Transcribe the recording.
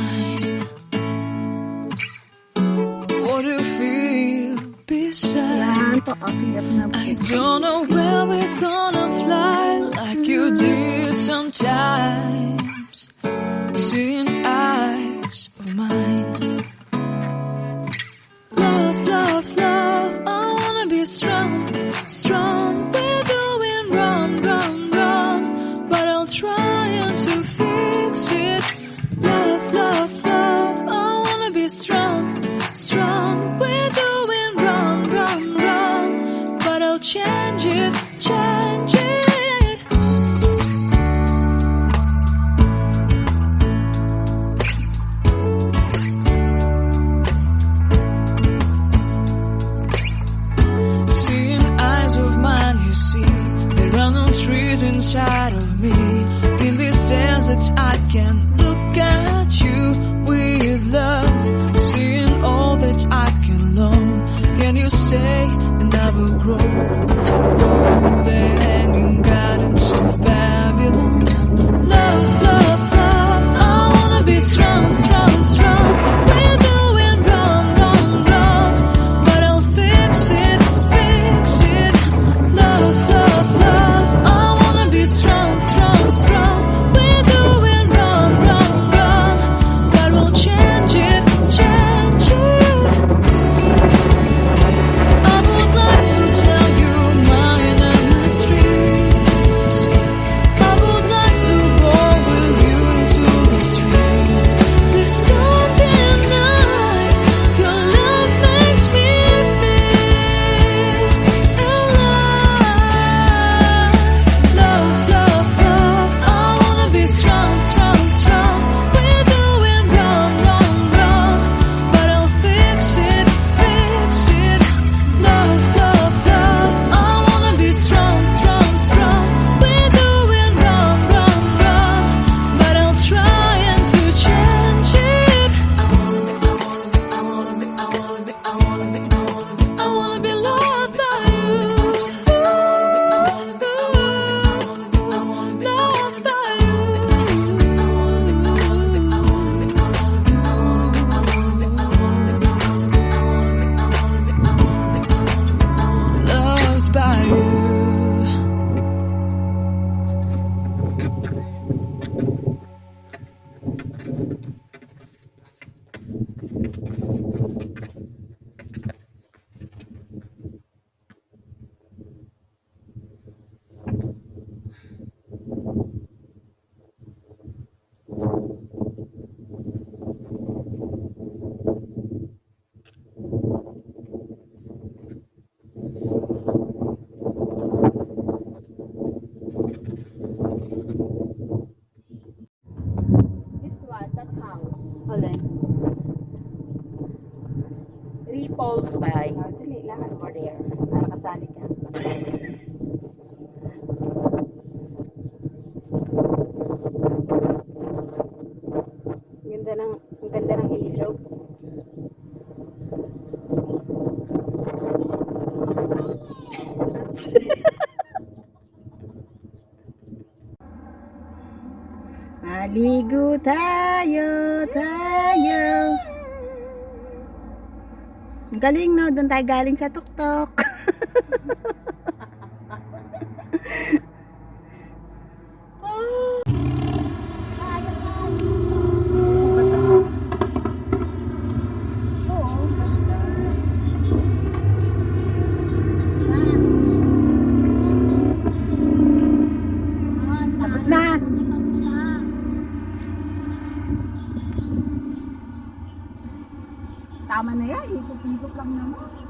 mine. What do you feel beside? Yan, paakyat na po. I don't know where we're gonna fly like you did sometimes. Seeing eyes of mine. Love, love, love, I wanna be strong, strong. We're doing wrong, wrong, wrong, but I'll try to fix it. Love, love, love, I wanna be strong, strong. We're doing wrong, wrong, wrong, but I'll change it, change it. Seeing eyes of mine, you see, there are no trees inside of me. In this desert, I can look at you with love. Seeing all that I can learn. Can you stay and I will grow? Oh, the hanging gardens of Babylon. Love, love, love, I wanna be strong, strong, strong. We're doing wrong, wrong, wrong, but I'll fix it, fix it. Love, love, love, I wanna be strong, strong, strong. We're doing wrong, wrong, wrong, but we'll change it, change it. I would like to tell you my mysteries. I would like to go with you into the street. Please don't deny your love makes me feel alive. Love, love, love, I wanna be strong, strong, strong. We're doing wrong, wrong, wrong, but I'll fix it, fix it. Love, love, love, I wanna be strong, strong, strong. We're doing wrong, wrong, wrong, but I'll try to change it. I wanna be loved by you. Loved by you. Loved by you. This one, that house. Alin? Ripples by Dali, lakad mo. over there. Para kasali ka. Ang ganda ng ilog. Maligo tayo, tayo. Ang galing, no? Doon tayo galing sa tuktok. Tapos na. Tama na yan. Ikot-ikot lang naman.